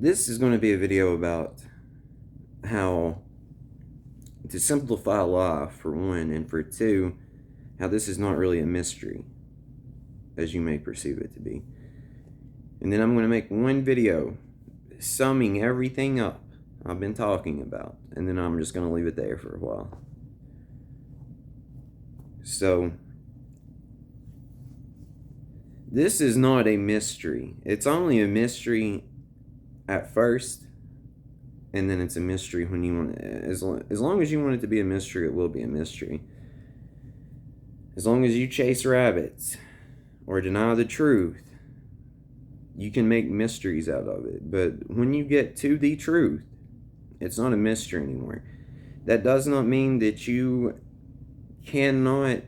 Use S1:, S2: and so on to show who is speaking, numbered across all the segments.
S1: This is going to be a video about how to simplify life, for one, and for two, how this is not really a mystery as you may perceive it to be. And then I'm going to make one video summing everything up I've been talking about, and then I'm just going to leave it there for a while. So, this is not a mystery. It's only a mystery at first, and then it's a mystery when you want it. As long as you want it to be a mystery, it will be a mystery. As long as you chase rabbits or deny the truth, you can make mysteries out of it. But when you get to the truth, it's not a mystery anymore. That does not mean that you cannot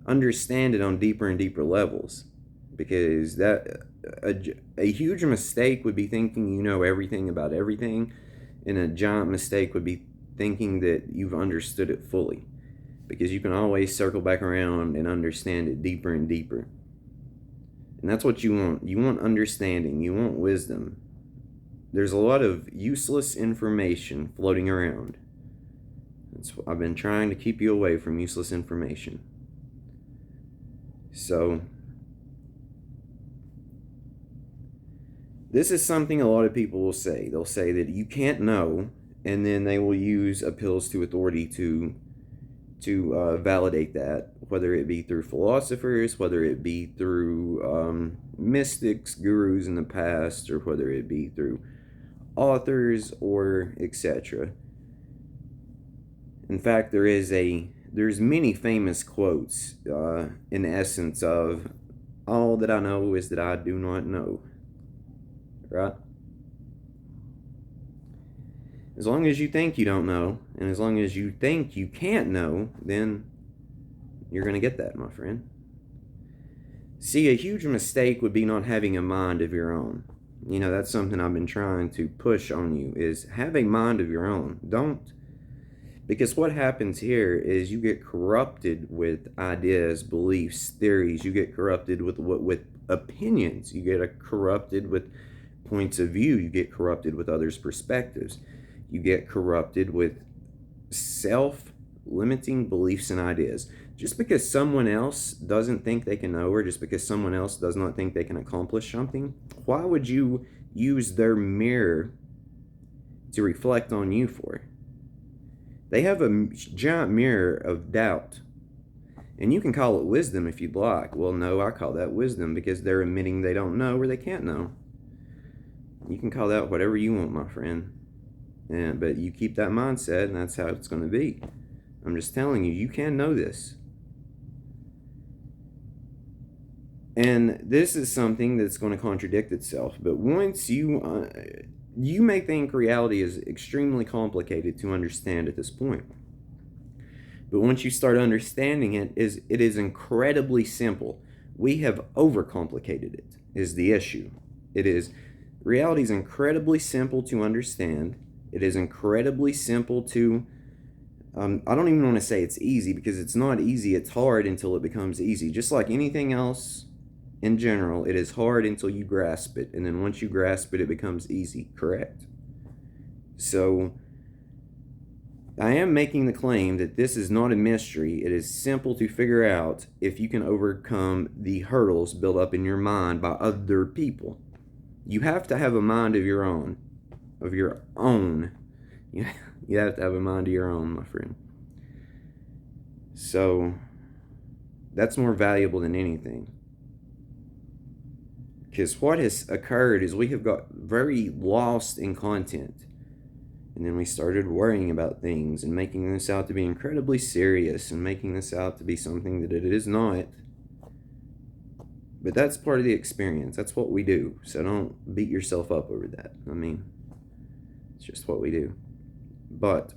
S1: understand it on deeper and deeper levels, because that a huge mistake would be thinking you know everything about everything, and a giant mistake would be thinking that you've understood it fully, because you can always circle back around and understand it deeper and deeper. And that's what you want. You want understanding. You want wisdom. There's a lot of useless information floating around. I've been trying to keep you away from useless information. So, this is something a lot of people will say. They'll say that you can't know, and then they will use appeals to authority to validate that, whether it be through philosophers, whether it be through mystics, gurus in the past, or whether it be through authors, or etc. In fact, there's many famous quotes in essence of, all that I know is that I do not know. Right? As long as you think you don't know, and as long as you think you can't know, then you're going to get that, my friend. See, a huge mistake would be not having a mind of your own. You know, that's something I've been trying to push on you, is have a mind of your own. Don't. Because what happens here is you get corrupted with ideas, beliefs, theories. You get corrupted with opinions. You get corrupted with points of view. You get corrupted with others' perspectives. You get corrupted with self-limiting beliefs and ideas. Just because someone else doesn't think they can know, or just because someone else does not think they can accomplish something, why would you use their mirror to reflect on you for? They have a giant mirror of doubt. And you can call it wisdom if you'd like. Well, no, I call that wisdom because they're admitting they don't know or they can't know. You can call that whatever you want, my friend. But you keep that mindset, and that's how it's going to be. I'm just telling you, you can know this. And this is something that's going to contradict itself. But once you may think reality is extremely complicated to understand at this point. But once you start understanding it is incredibly simple. We have overcomplicated it, is the issue. Reality is incredibly simple to understand. It is incredibly simple to, I don't even want to say it's easy, because it's not easy. It's hard until it becomes easy. Just like anything else in general, it is hard until you grasp it. And then once you grasp it, it becomes easy, correct? So, I am making the claim that this is not a mystery. It is simple to figure out if you can overcome the hurdles built up in your mind by other people. You have to have a mind of your own. You have to have a mind of your own, my friend. So, that's more valuable than anything. Because what has occurred is we have got very lost in content. And then we started worrying about things and making this out to be incredibly serious and making this out to be something that it is not. But that's part of the experience. That's what we do. So don't beat yourself up over that. I mean, it's just what we do. But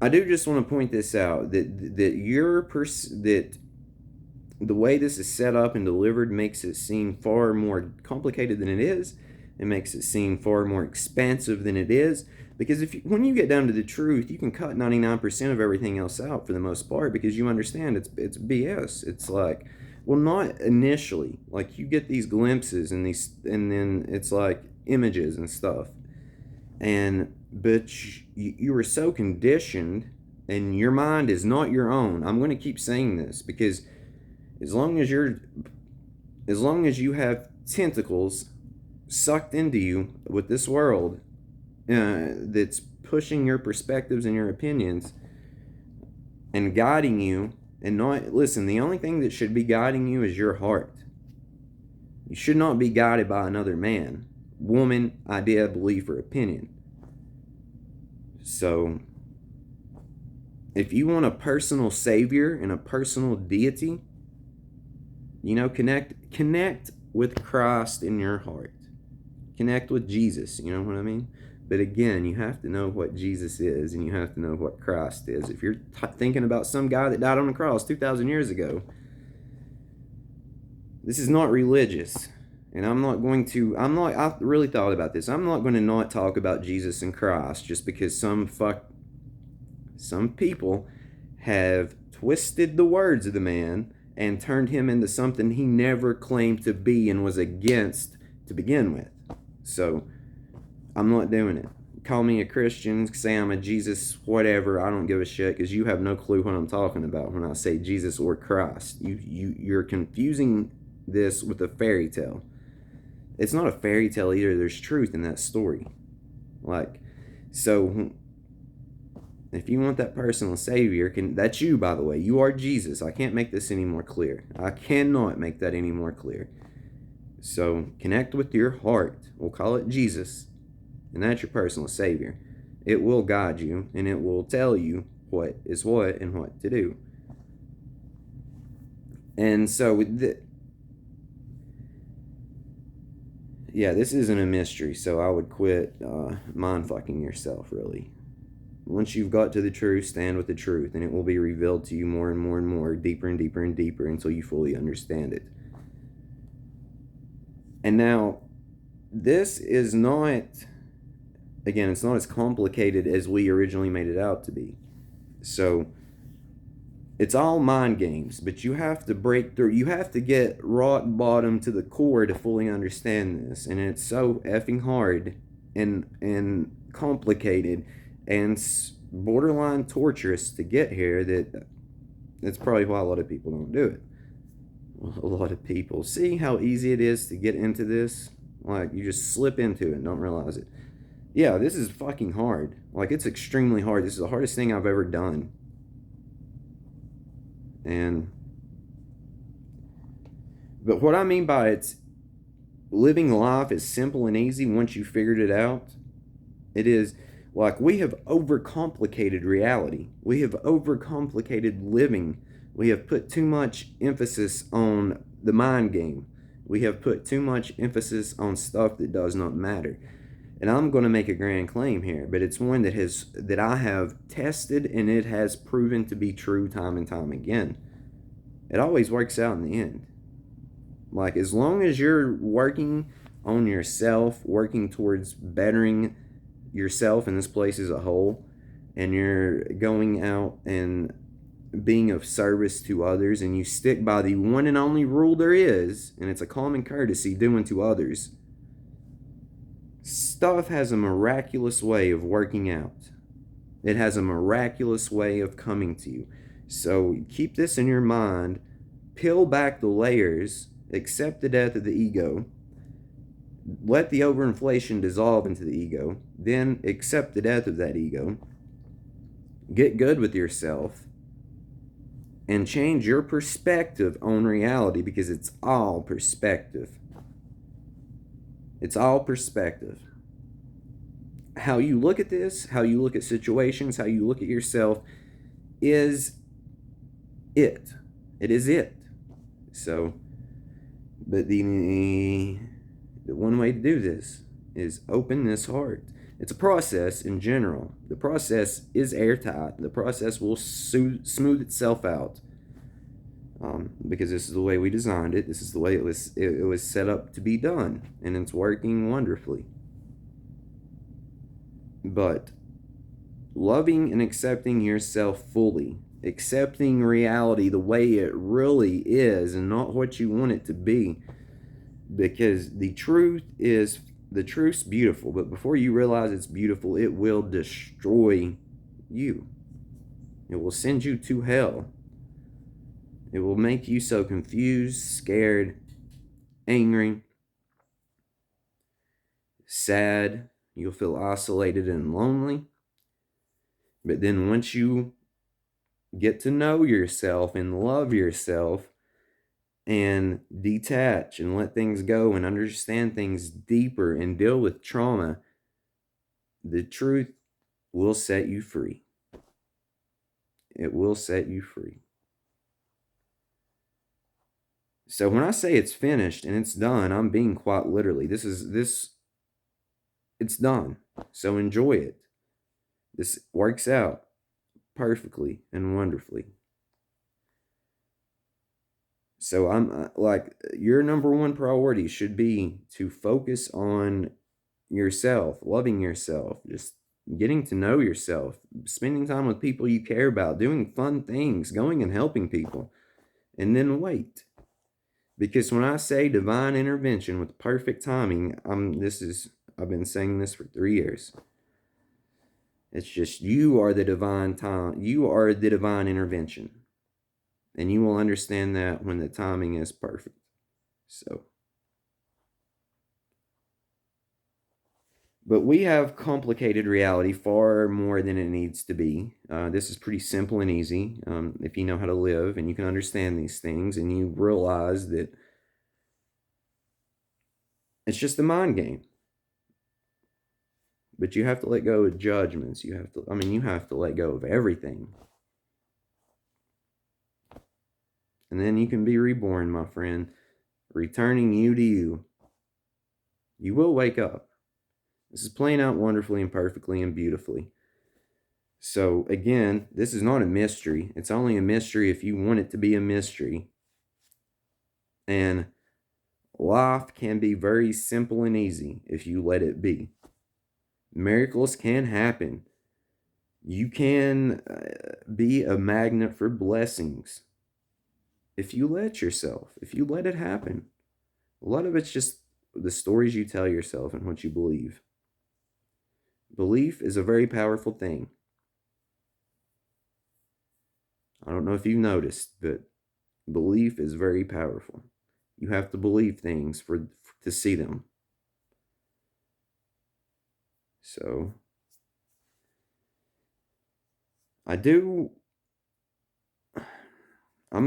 S1: I do just want to point this out, that the way this is set up and delivered makes it seem far more complicated than it is. It makes it seem far more expansive than it is. Because when you get down to the truth, you can cut 99% of everything else out for the most part, because you understand it's BS. It's like, Well, not initially. Like, you get these glimpses and then it's like images and stuff. But you were so conditioned, and your mind is not your own. I'm going to keep saying this because as long as you have tentacles sucked into you with this world, that's pushing your perspectives and your opinions and guiding you, and not, listen, the only thing that should be guiding you is your heart. You should not be guided by another man, woman, idea, belief, or opinion. So, if you want a personal savior and a personal deity, connect with Christ in your heart. Connect with Jesus, you know what I mean? But again, you have to know what Jesus is, and you have to know what Christ is. If you're thinking about some guy that died on the cross 2,000 years ago, this is not religious. And I really thought about this. I'm not going to not talk about Jesus and Christ just because some people have twisted the words of the man and turned him into something he never claimed to be and was against to begin with. So, I'm not doing it. Call me a Christian, say I'm a Jesus, whatever, I don't give a shit, because you have no clue what I'm talking about when I say Jesus or Christ. You're confusing this with a fairy tale. It's not a fairy tale either. There's truth in that story. So if you want that personal savior, that's you, by the way. You are Jesus. I can't make this any more clear. I cannot make that any more clear. So connect with your heart. We'll call it Jesus. And that's your personal savior. It will guide you, and it will tell you what is what and what to do. And so, this isn't a mystery, so I would quit mind-fucking yourself, really. Once you've got to the truth, stand with the truth, and it will be revealed to you more and more and more, deeper and deeper and deeper, until you fully understand it. And now, this is not, again, it's not as complicated as we originally made it out to be. So, it's all mind games, but you have to break through. You have to get rock bottom to the core to fully understand this. And it's so effing hard and complicated and borderline torturous to get here that's probably why a lot of people don't do it. A lot of people. See how easy it is to get into this? Like, you just slip into it and don't realize it. Yeah, this is fucking hard. Like, it's extremely hard. This is the hardest thing I've ever done. But what I mean by it's living life is simple and easy once you figured it out. It is like we have overcomplicated reality. We have overcomplicated living. We have put too much emphasis on the mind game. We have put too much emphasis on stuff that does not matter. And I'm going to make a grand claim here, but it's one that I have tested, and it has proven to be true time and time again. It always works out in the end. Like, as long as you're working on yourself, working towards bettering yourself in this place as a whole, and you're going out and being of service to others, and you stick by the one and only rule there is, and it's a common courtesy, do unto others, stuff has a miraculous way of working out. It has a miraculous way of coming to you. So keep this in your mind, peel back the layers, accept the death of the ego, let the overinflation dissolve into the ego, then accept the death of that ego, get good with yourself, and change your perspective on reality, because it's all perspective. It's all perspective. How you look at this, how you look at situations, how you look at yourself is it. It is it. So, but the one way to do this is open this heart. It's a process in general. The process is airtight. The process will smooth itself out, because this is the way we designed it. This is the way it was set up to be done, and it's working wonderfully. But loving and accepting yourself fully accepting reality the way it really is and not what you want it to be. Because the truth's beautiful, but before you realize it's beautiful, it will destroy you. It will send you to hell. It will make you so confused, scared, angry, sad. You'll feel isolated and lonely. But then once you get to know yourself and love yourself and detach and let things go and understand things deeper and deal with trauma, the truth will set you free. It will set you free. So when I say it's finished and it's done, I'm being quite literally. It's done. So enjoy it. This works out perfectly and wonderfully. So I'm like, your number one priority should be to focus on yourself, loving yourself, just getting to know yourself, spending time with people you care about, doing fun things, going and helping people, and then wait. Because when I say divine intervention with perfect timing, I've been saying this for 3 years. It's just you are the divine time. You are the divine intervention. And you will understand that when the timing is perfect. So, but we have complicated reality far more than it needs to be. This is pretty simple and easy if you know how to live and you can understand these things and you realize that it's just a mind game. But you have to let go of judgments. You have to let go of everything. And then you can be reborn, my friend, returning you to you. You will wake up. This is playing out wonderfully and perfectly and beautifully. So, again, this is not a mystery. It's only a mystery if you want it to be a mystery. And life can be very simple and easy if you let it be. Miracles can happen. You can be a magnet for blessings if you let yourself, if you let it happen. A lot of it's just the stories you tell yourself and what you believe. Belief is a very powerful thing. I don't know if you've noticed, but belief is very powerful. You have to believe things to see them. So, I'm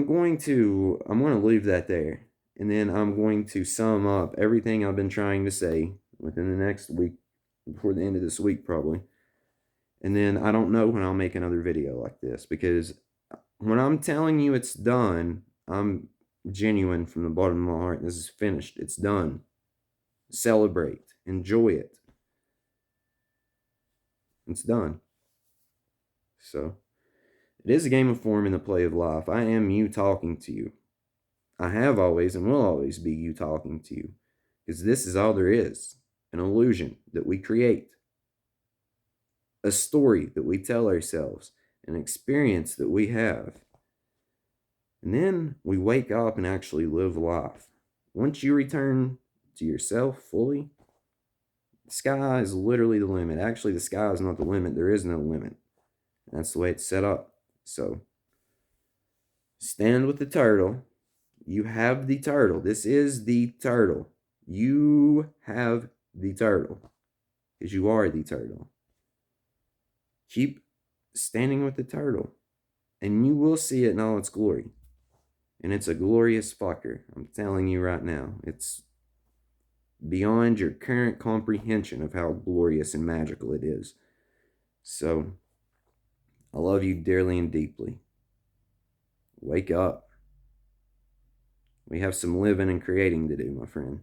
S1: going to leave that there. And then I'm going to sum up everything I've been trying to say within the next week, before the end of this week probably. And then I don't know when I'll make another video like this, because when I'm telling you it's done, I'm genuine from the bottom of my heart. This is finished. It's done. Celebrate. Enjoy it. It's done. So, it is a game of form in the play of life. I am you talking to you. I have always and will always be you talking to you. Because this is all there is. An illusion that we create. A story that we tell ourselves. An experience that we have. And then we wake up and actually live life. Once you return to yourself fully, the sky is literally the limit. Actually, the sky is not the limit. There is no limit. That's the way it's set up. So, stand with the turtle. You have the turtle. This is the turtle. You have the turtle. Because you are the turtle. Keep standing with the turtle. And you will see it in all its glory. And it's a glorious fucker. I'm telling you right now. It's beyond your current comprehension of how glorious and magical it is. So, I love you dearly and deeply. Wake up. We have some living and creating to do, my friend.